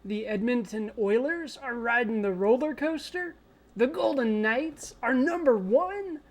The Edmonton Oilers are riding the roller coaster? The Golden Knights are number one?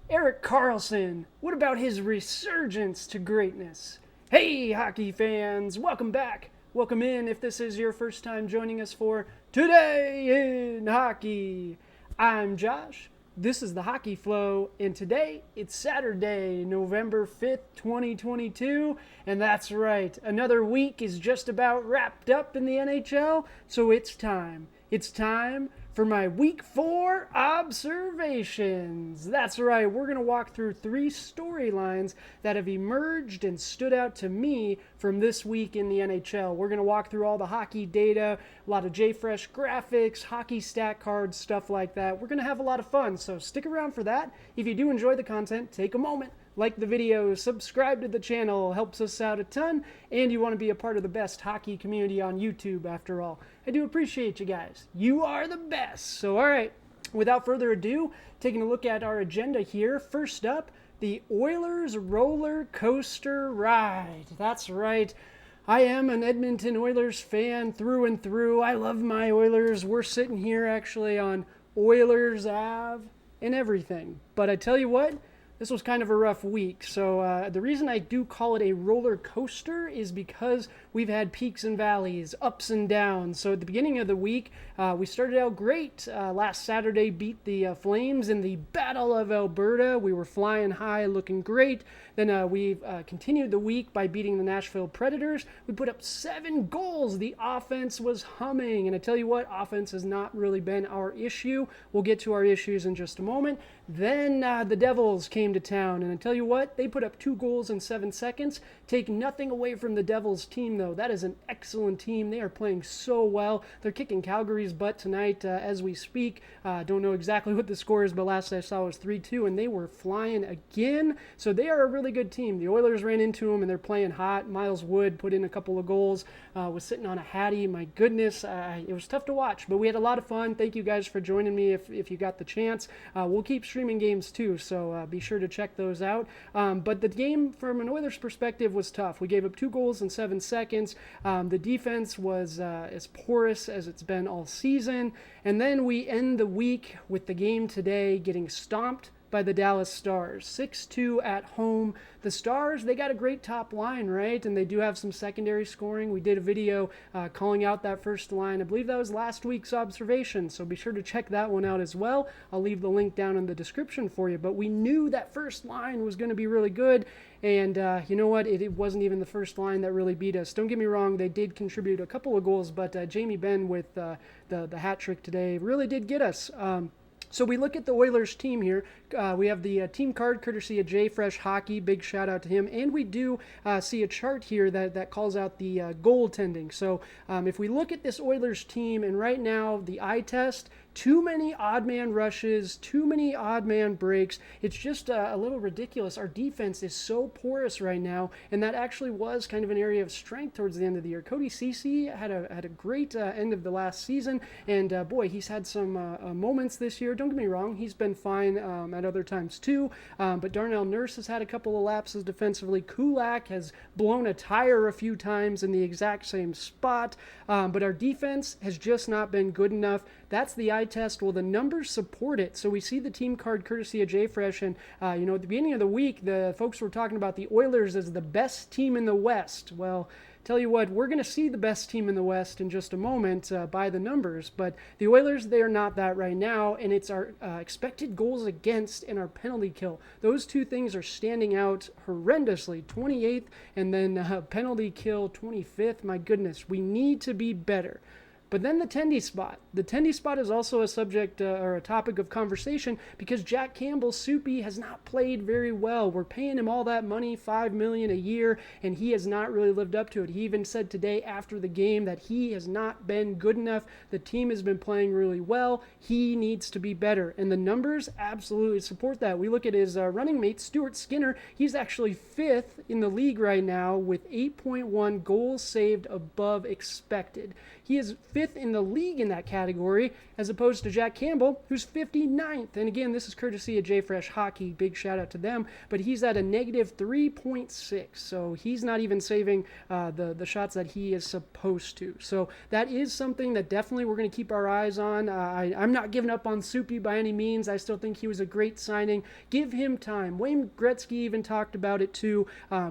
Erik Karlsson, what about his resurgence to greatness? Hey, hockey fans, welcome back. Welcome in if this is your first time joining us for Today in Hockey. I'm Josh. This is the Hockey Flow, and today it's Saturday, November 5th, 2022, and that's right, another week is just about wrapped up in the NHL, so it's time. It's time for my Week 4 observations. That's right, we're going to walk through 3 storylines that have emerged and stood out to me from this week in the NHL. We're going to walk through all the hockey data, a lot of JFresh graphics, hockey stat cards, stuff like that. We're going to have a lot of fun, so stick around for that. If you do enjoy the content, take a moment, like the video, subscribe to the channel, helps us out a ton, and you want to be a part of the best hockey community on YouTube after all. I do appreciate you guys. You are the best. So all right, without further ado, taking a look at our agenda here. First up, the Oilers roller coaster ride. That's right. I am an Edmonton Oilers fan through and through. I love my Oilers. We're sitting here actually on Oilers Ave and everything. But I tell you what, this was kind of a rough week, so the reason I do call it a roller coaster is because we've had peaks and valleys, ups and downs. So at the beginning of the week, we started out great. Last Saturday beat the Flames in the Battle of Alberta. We were flying high, looking great. Then we continued the week by beating the Nashville Predators. We put up 7 goals. The offense was humming, and I tell you what, offense has not really been our issue. We'll get to our issues in just a moment. Then the Devils came to town, and I tell you what, they put up 2 goals in 7 seconds. Take nothing away from the Devils team, though. That is an excellent team. They are playing so well. They're kicking Calgary's butt tonight as we speak. Don't know exactly what the score is, but last I saw was 3-2, and they were flying again. So they are a really good team. The Oilers ran into them, and they're playing hot. Miles Wood put in a couple of goals, was sitting on a Hattie. My goodness, it was tough to watch, but we had a lot of fun. Thank you guys for joining me if you got the chance. We'll keep streaming games too, so be sure to check those out. But the game from an Oilers perspective was tough. We gave up 2 goals in 7 seconds. The defense was as porous as it's been all season. And then we end the week with the game today getting stomped by the Dallas Stars. 6-2 at home. The Stars, they got a great top line, right? And they do have some secondary scoring. We did a video calling out that first line. I believe that was last week's observation, so be sure to check that one out as well. I'll leave the link down in the description for you. But we knew that first line was going to be really good, and you know what? It wasn't even the first line that really beat us. Don't get me wrong, they did contribute a couple of goals, but Jamie Benn with the hat trick today really did get us. So we look at the Oilers team here. We have the team card courtesy of JFresh Hockey. Big shout out to him. And we do see a chart here that calls out the goaltending. So if we look at this Oilers team, and right now the eye test, too many odd man rushes, too many odd man breaks. It's just a little ridiculous. Our defense is so porous right now, and that actually was kind of an area of strength towards the end of the year. Cody Ceci had a great end of the last season, and boy, he's had some moments this year. Don't get me wrong, he's been fine at other times too, but Darnell Nurse has had a couple of lapses defensively. Kulak has blown a tire a few times in the exact same spot, but our defense has just not been good enough. That's the eye test. Well, the numbers support it. So we see the team card courtesy of JFresh, and at the beginning of the week, the folks were talking about the Oilers as the best team in the West. Well, tell you what, we're going to see the best team in the West in just a moment by the numbers, but the Oilers, they are not that right now, and it's our expected goals against and our penalty kill. Those two things are standing out horrendously, 28th, and then penalty kill 25th. My goodness, we need to be better. But then the Tendy spot. The Tendy spot is also a subject or a topic of conversation because Jack Campbell, Soupy, has not played very well. We're paying him all that money, $5 million a year, and he has not really lived up to it. He even said today after the game that he has not been good enough. The team has been playing really well. He needs to be better, and the numbers absolutely support that. We look at his running mate, Stuart Skinner. He's actually 5th in the league right now with 8.1 goals saved above expected. He is 5th in the league in that category, as opposed to Jack Campbell, who's 59th. And again, this is courtesy of JFresh Hockey. Big shout out to them. But he's at a negative 3.6. So he's not even saving the shots that he is supposed to. So that is something that definitely we're going to keep our eyes on. I'm not giving up on Soupy by any means. I still think he was a great signing. Give him time. Wayne Gretzky even talked about it too.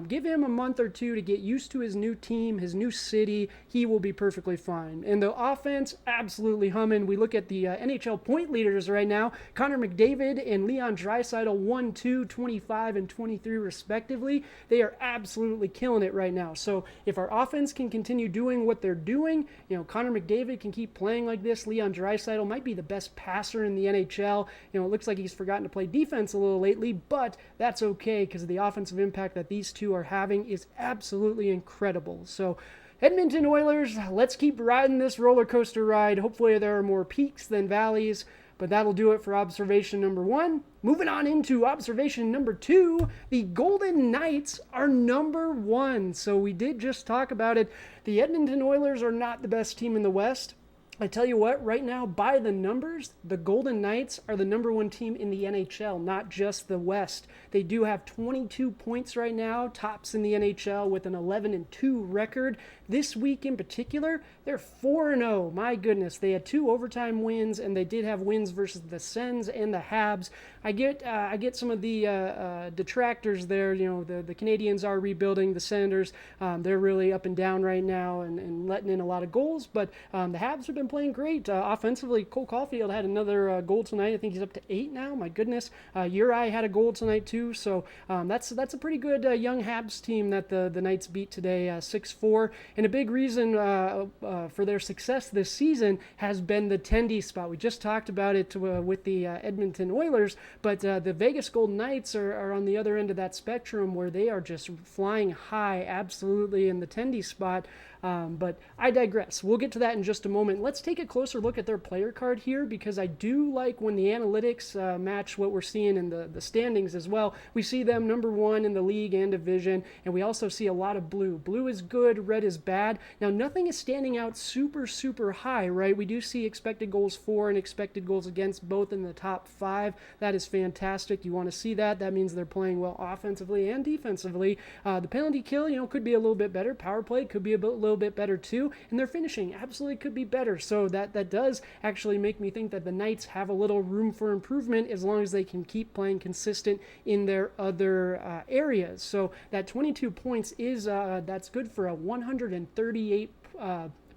Give him a month or two to get used to his new team, his new city. He will be perfectly fine. And the offense, absolutely humming. We look at the NHL point leaders right now. Connor McDavid and Leon Draisaitl 1, 2, 25, and 23 respectively. They are absolutely killing it right now. So if our offense can continue doing what they're doing, Connor McDavid can keep playing like this. Leon Draisaitl might be the best passer in the NHL. It looks like he's forgotten to play defense a little lately, but that's okay because the offensive impact that these two are having is absolutely incredible. So Edmonton Oilers, let's keep riding this roller coaster ride. Hopefully there are more peaks than valleys, but that'll do it for observation number 1. Moving on into observation number 2, the Golden Knights are number 1. So we did just talk about it. The Edmonton Oilers are not the best team in the West. I tell you what, right now, by the numbers, the Golden Knights are the number 1 team in the NHL, not just the West. They do have 22 points right now, tops in the NHL with an 11-2 record. This week in particular, they're 4-0. My goodness, they had 2 overtime wins, and they did have wins versus the Sens and the Habs. I get some of the detractors there. The Canadians are rebuilding. The Senators, they're really up and down right now and letting in a lot of goals, but the Habs have been playing great. Offensively, Cole Caulfield had another goal tonight. I think he's up to 8 now. My goodness. Uri had a goal tonight too. So that's a pretty good young Habs team that the Knights beat today, 6-4. And a big reason for their success this season has been the Tendy spot. We just talked about it with the Edmonton Oilers, but the Vegas Golden Knights are on the other end of that spectrum where they are just flying high, absolutely, in the Tendy spot. But I digress. We'll get to that in just a moment. Let's take a closer look at their player card here, because I do like when the analytics match what we're seeing in the standings as well. We see them number 1 in the league and division, and we also see a lot of blue. Blue is good, red is bad. Now, nothing is standing out super, super high, right? We do see expected goals for and expected goals against both in the top 5. That is fantastic. You want to see that. That means they're playing well offensively and defensively. The penalty kill, could be a little bit better. Power play could be a little bit better too, and their finishing absolutely could be better. So that does actually make me think that the Knights have a little room for improvement as long as they can keep playing consistent in their other areas. So that 22 points is that's good for a 138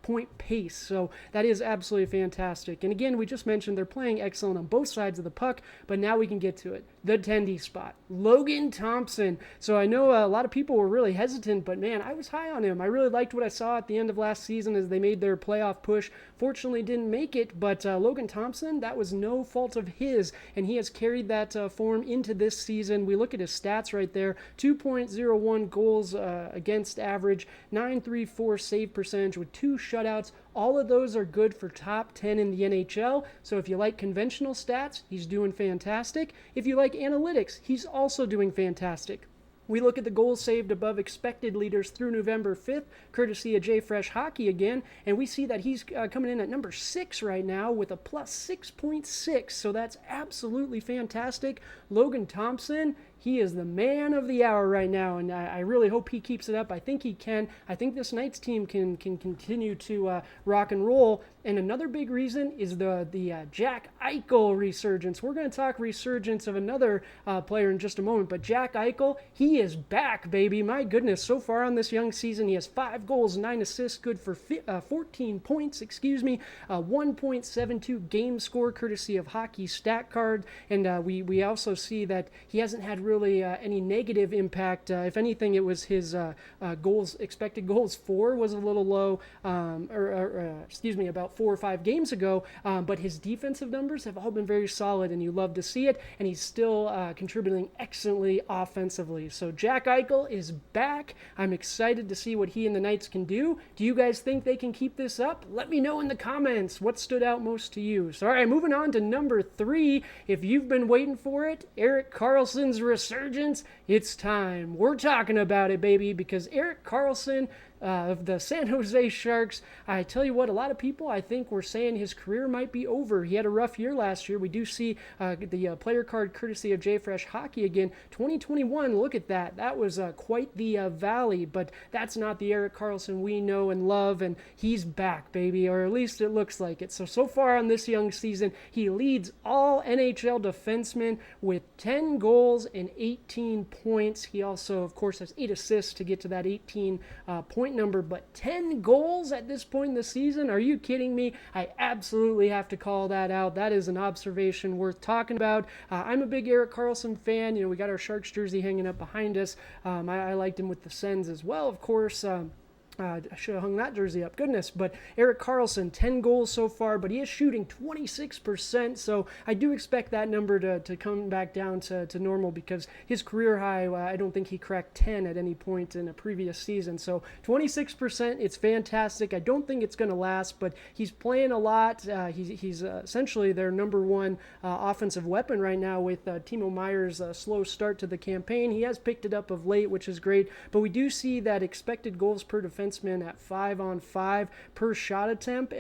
point pace. So that is absolutely fantastic. And again, we just mentioned they're playing excellent on both sides of the puck, but now we can get to it. The Tendy spot. Logan Thompson. So I know a lot of people were really hesitant, but man, I was high on him. I really liked what I saw at the end of last season as they made their playoff push. Fortunately didn't make it, but Logan Thompson, that was no fault of his, and he has carried that form into this season. We look at his stats right there. 2.01 goals against average, 9.34 save percentage with 2 shutouts. All of those are good for top 10 in the NHL. So if you like conventional stats, he's doing fantastic. If you like analytics, he's also doing fantastic. We look at the goals saved above expected leaders through November 5th, courtesy of JFresh Hockey again, and we see that he's coming in at number 6 right now with a plus 6.6, so that's absolutely fantastic. Logan Thompson, he is the man of the hour right now, and I really hope he keeps it up. I think he can. I think this Knights team can continue to rock and roll. And another big reason is the Jack Eichel resurgence. We're going to talk resurgence of another player in just a moment, but Jack Eichel, he is back, baby. My goodness, so far on this young season, he has 5 goals, 9 assists, good for 14 points, 1.72 game score, courtesy of Hockey Stat Card. And we also see that he hasn't had really any negative impact. If anything, it was his expected goals for was a little low, about 4 or 5 games ago, but his defensive numbers have all been very solid, and you love to see it, and he's still contributing excellently offensively. So Jack Eichel is back. I'm excited to see what he and the Knights can do. Do you guys think they can keep this up? Let me know in the comments what stood out most to you. So all right, moving on to number 3. If you've been waiting for it, Erik Karlsson's resurgence, it's time. We're talking about it, baby, because Erik Karlsson, of the San Jose Sharks. I tell you what, a lot of people, I think, were saying his career might be over. He had a rough year last year. We do see the player card courtesy of JFresh Hockey again. 2021, look at that. That was quite the valley, but that's not the Erik Karlsson we know and love, and he's back, baby, or at least it looks like it. So far on this young season, he leads all NHL defensemen with 10 goals and 18 points. He also, of course, has 8 assists to get to that 18 point number, but 10 goals at this point in the season? Are you kidding me? I absolutely have to call that out. That is an observation worth talking about. I'm a big Erik Karlsson fan. You know, we got our Sharks jersey hanging up behind us. I liked him with the Sens as well, of course. I should have hung that jersey up. Goodness. But Erik Karlsson, 10 goals so far, but he is shooting 26%. So I do expect that number to come back down to normal, because his career high, I don't think he cracked 10 at any point in a previous season. So 26%, it's fantastic. I don't think it's going to last, but he's playing a lot. He's essentially their number one offensive weapon right now with Timo Meyer's slow start to the campaign. He has picked it up of late, which is great. But we do see that expected goals per defenseman at 5-on-5 per shot attempt,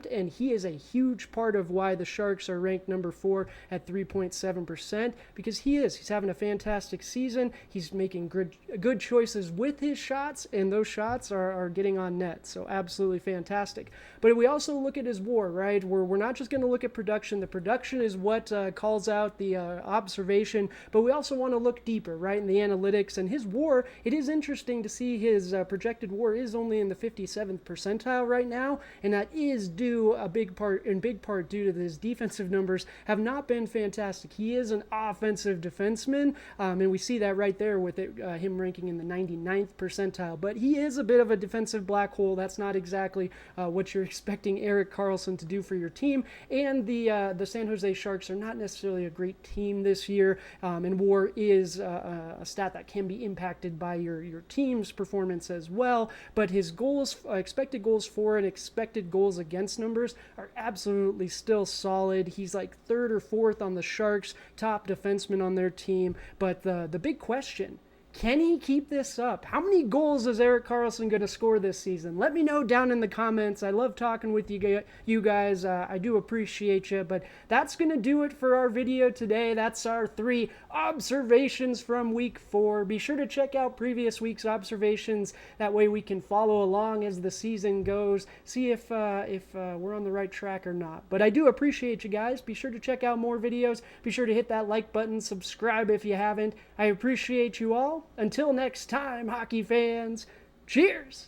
and he is a huge part of why the Sharks are ranked number 4 at 3.7%, because he's having a fantastic season. He's making good choices with his shots, and those shots are getting on net, so absolutely fantastic. But we also look at his WAR, right? We're not just going to look at production. The production is what calls out the observation, but we also want to look deeper, right, in the analytics. And his WAR, it is interesting to see his projected WAR is only in the 57th percentile right now, and that is due in big part due to his defensive numbers have not been fantastic. He is an offensive defenseman, and we see that right there with him ranking in the 99th percentile. But he is a bit of a defensive black hole. That's not exactly what you're expecting Erik Karlsson to do for your team. And the San Jose Sharks are not necessarily a great team this year, and WAR is a stat that can be impacted by your team's performance as well. But his goals, expected goals for and expected goals against numbers are absolutely still solid. He's like 3rd or 4th on the Sharks, top defenseman on their team. But the big question, can he keep this up? How many goals is Erik Karlsson going to score this season? Let me know down in the comments. I love talking with you guys. I do appreciate you. But that's going to do it for our video today. That's our 3 observations from week 4. Be sure to check out previous week's observations. That way we can follow along as the season goes. See if we're on the right track or not. But I do appreciate you guys. Be sure to check out more videos. Be sure to hit that like button. Subscribe if you haven't. I appreciate you all. Until next time, hockey fans, cheers!